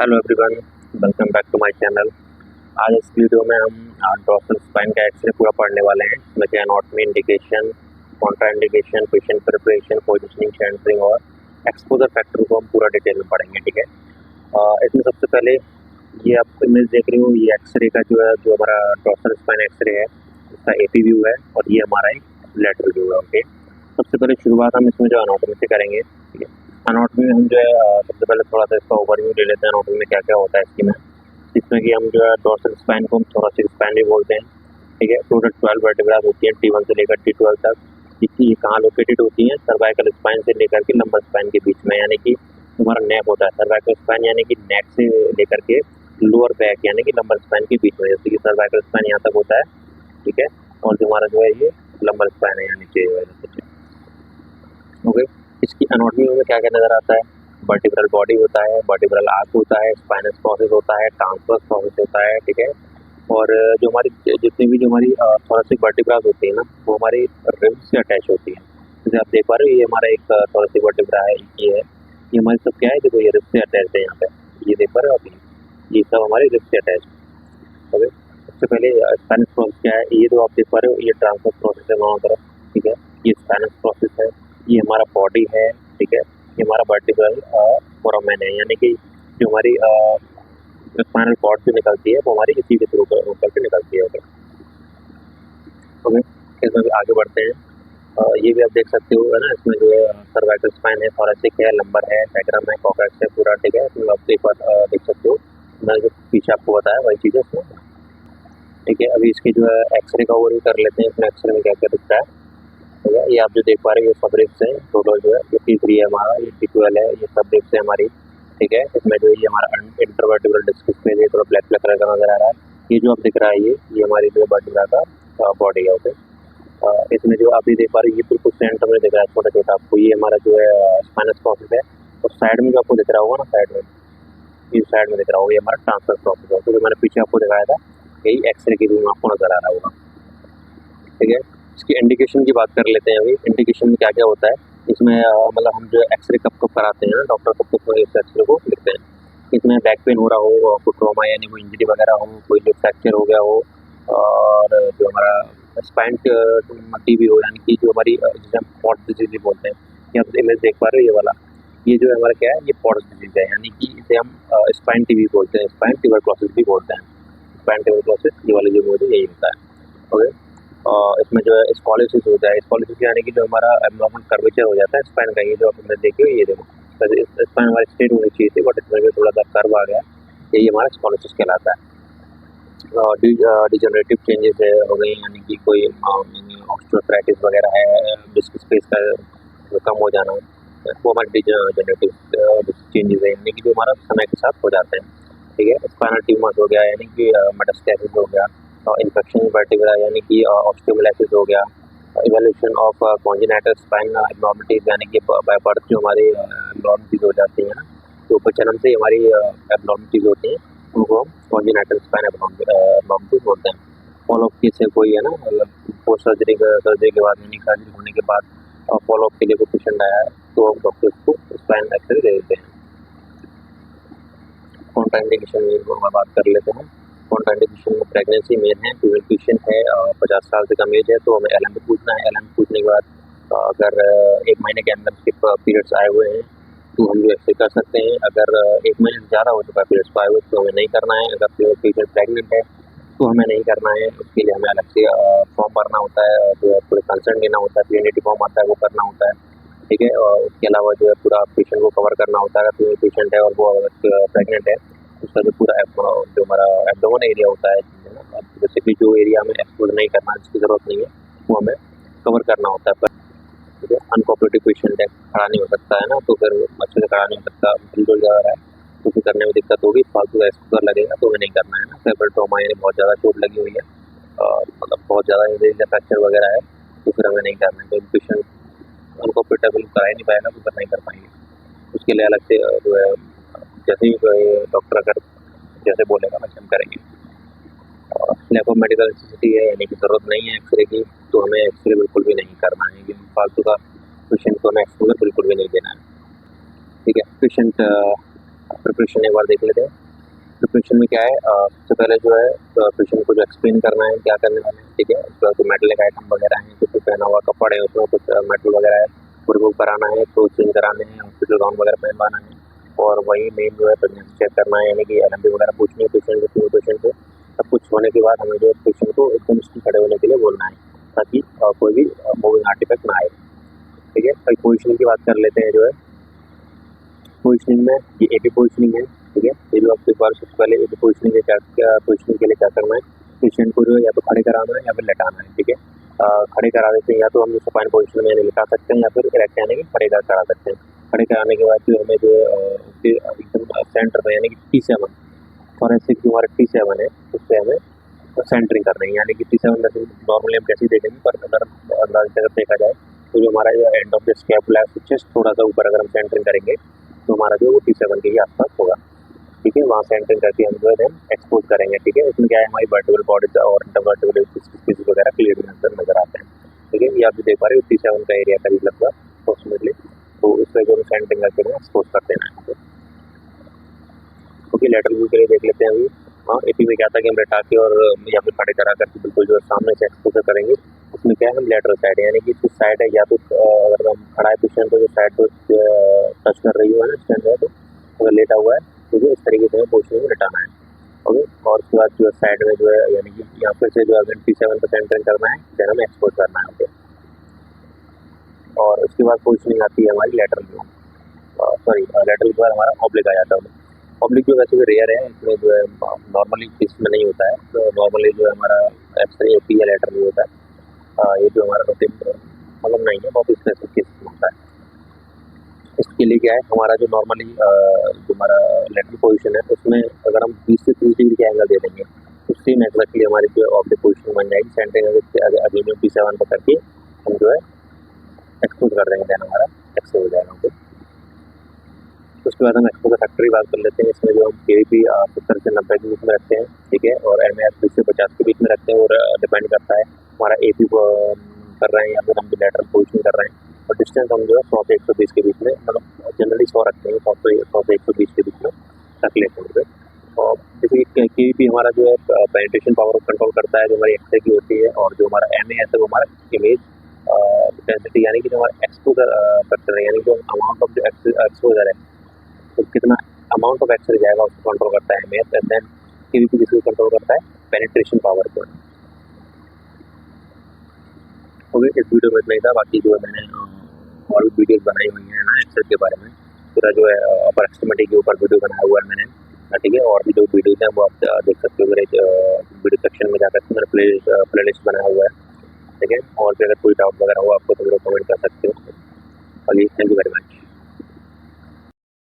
Hello everyone, welcome back to my channel. आज इस video में हम डोर्सल स्पाइन का एक्सरे पूरा पढ़ने वाले हैं। इसमें क्या anatomy, indication, contraindication, patient preparation, positioning, centering और एक्सपोजर फैक्टर को हम पूरा डिटेल में पढ़ेंगे। ठीक है। इसमें सबसे पहले ये आप इमेज देख रहे हो, ये एक्सरे का जो है, जो हमारा डोर्सल स्पाइन एक्सरे है उसका एपी व्यू है और ये हमारा एक लेटरल व्यू है। ओके, सबसे पहले शुरुआत हम इसमें जो एनाटॉमी से करेंगे। ठीक है। एनाटॉमी में हम जो है सबसे पहले थोड़ा सा इसका ओवरव्यू ले लेते हैं। एनाटॉमी में क्या क्या होता है इसकी में, जिसमें कि हम जो है डोर्सल स्पाइन को हम थोरेसिक स्पाइन भी बोलते हैं। ठीक है। टोटल 12 वर्टिब्रास होती हैं T1 से लेकर T12 तक। ये कहाँ लोकेटेड होती हैं? सर्वाइकल स्पाइन से लेकर के लंबर स्पाइन के बीच में, यानी कि हमारा नेक होता है सर्वाइकल स्पाइन, यानी कि नेक से लेकर के लोअर बैक यानी कि लंबर स्पाइन के बीच में। जैसे कि सर्वाइकल स्पाइन यहाँ तक होता है, ठीक है, और जो हमारा जो है ये लंबर स्पाइन है यहाँ नीचे। ओके, इसकी एनाटॉमी में क्या क्या नजर आता है? वर्टिब्रल बॉडी होता है, वर्टिब्रल आर्क होता है, स्पाइनस प्रोसेस होता है, ट्रांसवर्स प्रोसेस होता है। ठीक है। और जो हमारी जितनी भी जो हमारी थोरेसिक वर्टिब्रास होती है ना, वो हमारी रिब्स से अटैच होती है। जैसे आप देख पा रहे हो, ये हमारा एक थोरेसिक वर्टिब्रा है, ये हमारी सब क्या है, देखो ये रिब्स से अटैच है यहाँ पे, ये देख पा रहे हो आप, ये सब हमारे रिब्स से अटैच है। ओके, सबसे पहले स्पाइनस प्रोसेस क्या है, ये जो आप देख पा रहे हो, ये ट्रांसवर्स प्रोसेस है दोनों तरफ। ठीक है, ये स्पाइनस प्रोसेस है, ये हमारा बॉडी है। ठीक है, ये हमारा वर्टिब्रल फोरामेन है, यानी कि जो हमारी स्पाइनल कॉर्ड से निकलती है वो हमारी इसी के थ्रू करके निकलती है। ओके, इसमें भी आगे बढ़ते हैं। ये भी आप देख सकते हो, है ना, इसमें जो है सर्वाइकल स्पाइन है, थोरेसिक है, लंबर है, डायग्राम है, कॉर्डेक्स है पूरा। ठीक है, इसमें आप एक बार देख सकते हो, मैंने जो पीछे आपको बताया वही चीज़ है इसमें। ठीक है, अभी इसकी जो है एक्सरे का ओवरव्यू कर लेते हैं। इसमें एक्सरे में क्या क्या दिखता है। ठीक है, ये आप जो देख पा रहे हो, ये सब रिब्स है टोटल जो है, ये T3 है हमारा, ये T12 है, ये सब रिब्स है हमारी। ठीक है, इसमें जो ये हमारा इंटरवर्टिब्रल डिस्क में ये थोड़ा ब्लैक ब्लैक कलर का नजर आ रहा है। ये जो आप दिख रहा है, ये हमारी जो वर्टिब्रा का बॉडी है। ओके, इसमें जो अभी देख पा रहे हो, ये बिल्कुल सेंटर में दिख रहा है छोटा छोटा आपको, ये हमारा जो है स्पाइनस प्रोसेस है। और साइड में जो आपको दिख रहा होगा ना, साइड में, ये साइड में दिख रहा होगा, ये हमारा ट्रांसफर प्रोसेस है। तो जो मैंने पीछे आपको दिखाया था, यही एक्सरे के रूम में आपको नजर आ रहा होगा। ठीक है, इसकी इंडिकेशन की बात कर लेते हैं। अभी इंडिकेशन में क्या क्या होता है इसमें, मतलब हम जो एक्सरे कब कब कराते हैं ना, डॉक्टर कब कब इस एक्सरे को लिखते हैं। इसमें बैक पेन हो रहा हो, कोई ट्रॉमा यानी कोई इंजरी वगैरह हो, कोई जो फ्रैक्चर हो गया हो, और जो हमारा स्पाइन टीबी हो, यानी कि जो हमारी जिसे हम पॉट डिजीज बोलते हैं। ये आप इमेज देख पा रहे हो, ये वाला, ये जो है हमारा क्या है, ये पॉट डिजीज है, यानी कि इसे हम स्पाइन टीबी बोलते हैं, स्पाइन ट्यूबरक्लोसिस भी बोलते हैं। स्पाइन ट्यूबरक्लोसिस ये वाली जो मुझे यही होता है। ओके, इसमें जो है स्कॉलिसिस हो जाए, स्कॉलिसिस यानी कि जो हमारा एब्नॉर्मल कर्वेचर हो जाता है स्पाइन का, ये जो आपने देखी हो, ये देखो स्पाइन हमारी स्ट्रेट होनी चाहिए थी, बट इसमें जो थोड़ा सा कर्व आ गया, यही हमारा स्कॉलिसिस कहलाता है। डिजनरेटिव चेंजेस है हो गई, यानी कि कोई ऑस्टियोआर्थराइटिस वगैरह है, डिस्क स्पेस का जो कम हो जाना, वो हमारे डिजनरेटिव चेंजेस है, यानी कि जो हमारा समय के साथ हो जाते हैं। ठीक है, स्पाइनल ट्यूमर्स हो गया, यानी कि मेटास्टेसिस हो गया, इन्फेक्शन वर्टिब्रा यानी कि ऑस्टियोमाइलिस हो गया, evolution of congenital spine abnormalities, यानी कि बाय बर्थ जो हमारी एब्नॉर्मलिटीज हो जाती है ना, तो जन्म से हमारी एब्नॉर्मलिटीज होती हैं, उनको हम कॉन्जेनिटल स्पाइन एब्नॉर्मलिटीज बोलते हैं। फॉलोअप केस है कोई, है ना, मतलब पोस्ट सर्जरी के बाद, यानी सर्जरी होने के बाद फॉलोअप के लिए कोई पेशेंट आया है, तो हम डॉक्टर्स को स्पाइन एक्सरे दे देते हैं। कॉन्ट्राइंडिकेशन में बात कर लेते हैं। कॉन्ट्राइंडिकेशन में प्रेगनेंसी मेन है, फीमेल पेशेंट है, 50 साल से कम एज है, तो हमें LM पूछना है। LM पूछने के बाद अगर 1 महीने के अंदर उसके पीरियड्स आए हुए हैं तो हम जो एक्सरे कर सकते हैं। अगर 1 महीने से ज़्यादा हो चुका है पीरियड्स को आए हुए, तो हमें नहीं करना है। अगर पेशेंट प्रेगनेंट है तो हमें नहीं करना है, उसके लिए हमें अलग से फॉर्म भरना होता है, जो है पूरे कंसर्न लेना होता है, प्यूनिटी फॉर्म आता है, वो करना होता है। ठीक है, और उसके अलावा जो है पूरा पेशेंट को कवर करना होता है। अगर फीमेल पेशेंट है और वो प्रेगनेंट है, उसका जो पूरा जो हमारा एब्डोमेन एरिया होता है ना, बेसिकली जो एरिया हमें एक्सपोज नहीं करना, जिसकी ज़रूरत नहीं है, वो हमें कवर करना होता है। ठीक है, अनकोऑपरेटिव पेशेंट है, खड़ा नहीं हो सकता है ना, तो फिर अच्छे से खड़ा नहीं हो सकता, बिल्कुल जा रहा है, तो फिर करने में दिक्कत होगी, फालतू का एक्सपोजर लगेगा, तो हमें नहीं करना है ना। सेरेब्रल ट्रॉमा यानी बहुत ज़्यादा चोट लगी हुई है, मतलब बहुत ज़्यादा इंजरी या फ्रैक्चर वगैरह है, तो फिर हमें नहीं करना है। तो पेशेंट अनकॉम्फर्टेबल करा ही नहीं पाएगा, तो फिर नहीं कर पाएंगे। उसके लिए अलग से जो है, जैसे ही डॉक्टर अगर जैसे बोलेगा वैसे हम करेंगे। और लैक ऑफ मेडिकल नेसेसिटी है, यानी कि ज़रूरत नहीं है एक्सरे की, तो हमें एक्सरे बिल्कुल भी नहीं करना है, कि फालतू का पेशेंट को हमें एक्सपोजर बिल्कुल भी नहीं देना है। ठीक है, पेशेंट प्रिपरेशन एक बार देख लेते हैं। प्रिपरेशन में क्या है, सबसे पहले जो है पेशेंट को जो एक्सप्लेन करना है क्या करने वाले हैं, ठीक है। उसके बाद जो मेटलिक आइटम वगैरह हैं, कुछ पहना हुआ कपड़े है उसमें कुछ मेटल वगैरह है वो रिमूव कराना है, तो चेंज कराने हैं, हॉस्पिटल गाउन वगैरह पहनवाना है। और वही मेन जो है प्रेगनेंसी चेक करना है, यानी कि LMB वगैरह पूछनी है पेशेंट को। सब कुछ होने के बाद हमें जो है पेशेंट को एकदम स्टिल खड़े होने के लिए बोलना है, ताकि कोई भी मूविंग आर्टिफैक्ट ना आए, ठीक है। फिर पोजिशनिंग की बात कर लेते हैं जो है। पोजिशनिंग में ये एपी पोजिशनिंग है, ठीक है। ये जो आपके पास सबसे पहले एपी पोजिशनिंग के पोजिशनिंग के लिए क्या करना है, पेशेंट को जो है या तो खड़े कराना है या फिर लेटाना है, ठीक है। खड़े करा देते हैं, या तो हम सुपाइन पोजिशन में लिटा सकते हैं या फिर इरेक्ट यानी कि खड़े करा सकते हैं। खड़े कराने के बाद जो हमें जो है उसके एकदम सेंटर में यानी कि T7 फॉरेंसिक जो हमारा T7 है उससे हमें सेंटरिंग करनी है, यानी कि T7 नॉर्मली हम कैसे देखेंगे, पर अगर अंदाज से अगर देखा जाए तो जो हमारा एंड ऑफ द स्कैपुला है चेस्ट थोड़ा सा ऊपर अगर हम सेंटरिंग करेंगे तो हमारा जो वो T7 के ही आसपास होगा, ठीक है। वहाँ सेंटरिंग करके हम जो है एक्सपोज करेंगे, ठीक है। इसमें क्या है, हमारी वर्टिकल बॉडी और इंटरवर्टिकल स्पीसीज वगैरह क्लियर नजर आते हैं, ठीक है। ये आप जो देख पा रहे हो T7 का एरिया करीब लगभग अप्रोक्सीमेटली, तो इसमें जो सेंटरिंग करके एक्सपोज कर देना है। क्योंकि लेटरल व्यू के लिए देख लेते हैं अभी। हाँ, एपी में क्या था कि हम लेटा के और या फिर खड़े करा करके बिल्कुल जो सामने से एक्सपोजर करेंगे। उसमें क्या है, हम लेटरल साइड यानी कि कुछ साइड है या तो अगर हम खड़ा है पेशेंट तो जो साइड को टच कर रही हो है ना स्टैंड है, तो अगर लेटा हुआ है तो जो इस तरीके से हमें पोजिशन में लेटाना है, ओके। और उसके बाद जो साइड में जो है यानी कि यहाँ पर से जो अगर T7 पर सेंटरिंग करना है देन हमें एक्सपोज करना है, ओके। और उसके बाद पोजिशनिंग आती है हमारी लेटरल व्यू, सॉरी लेटरल के बाद हमारा ऑब्लिक आ जाता है। ऑब्लिक जो वैसे भी रेयर है, इसमें जो है नॉर्मली इसमें नहीं होता है, तो नॉर्मली जो है हमारा एक्सरे एपी या लेटर में होता है। ये जो हमारा रूटीन मतलब नहीं है, बहुत स्पेसिफिक केस में होता है। इसके लिए क्या है, हमारा जो नॉर्मली जो हमारा लेटरल पोजीशन है उसमें अगर हम 20 से 30 डिग्री का एंगल दे देंगे तो सेम एक्जैक्टली हमारी जो ऑब्लिक पोजीशन बन जाएगी। सेंटरिंग अगर T7 पर करके हम जो है एक्सपोज कर देंगे, देन हमारा एक्सपोज हो जाएगा। उसके बाद हम एक्सपो का फैक्टर की बात कर लेते हैं। इसमें जो हम KVP 70 से 90 के बीच में रखते हैं, ठीक है। और MAF 20 से 50 के बीच में रखते हैं, और डिपेंड करता है हमारा AP कर रहे हैं या फिर हम लेटरल पोजिशन कर रहे हैं। और डिस्टेंस हम जो है 100 से 120 के बीच में, मतलब जनरली 100 रखते हैं, 100 से 120 के बीच में रख लेते हैं। और जैसे KVP हमारा जो है पेनिट्रेशन पावर कंट्रोल करता है, जो हमारी एक्सरे की होती है। और जो हमारा MAS है वो हमारा इमेज डेंसिटी यानी कि जो हमारा एक्सपोजर फैक्टर है, यानी जो अमाउंट ऑफ जो एक्सपोजर है तो कितना अमाउंट ऑफ एक्सरे जाएगा उसको कंट्रोल करता है MAS। एंड देन KVP किसको कंट्रोल करता है, पेनिट्रेशन पावर को। ओके, इस वीडियो में इतना ही था। बाकी जो है मैंने और भी वीडियोस बनाई हुई हैं ना एक्सरे के बारे में, पूरा जो है अपर एक्सट्रीमिटी के ऊपर वीडियो बनाया हुआ है मैंने, ठीक है। और भी जो वीडियोज हैं वो आप देख सकते हो मेरे वीडियो सेक्शन में जाकर के मैंने प्ले लिस्ट बनाया हुआ है, ठीक है। और भी अगर कोई डाउट वगैरह हो आपको तो कमेंट कर सकते हो। अगली थैंक यू वेरी मच।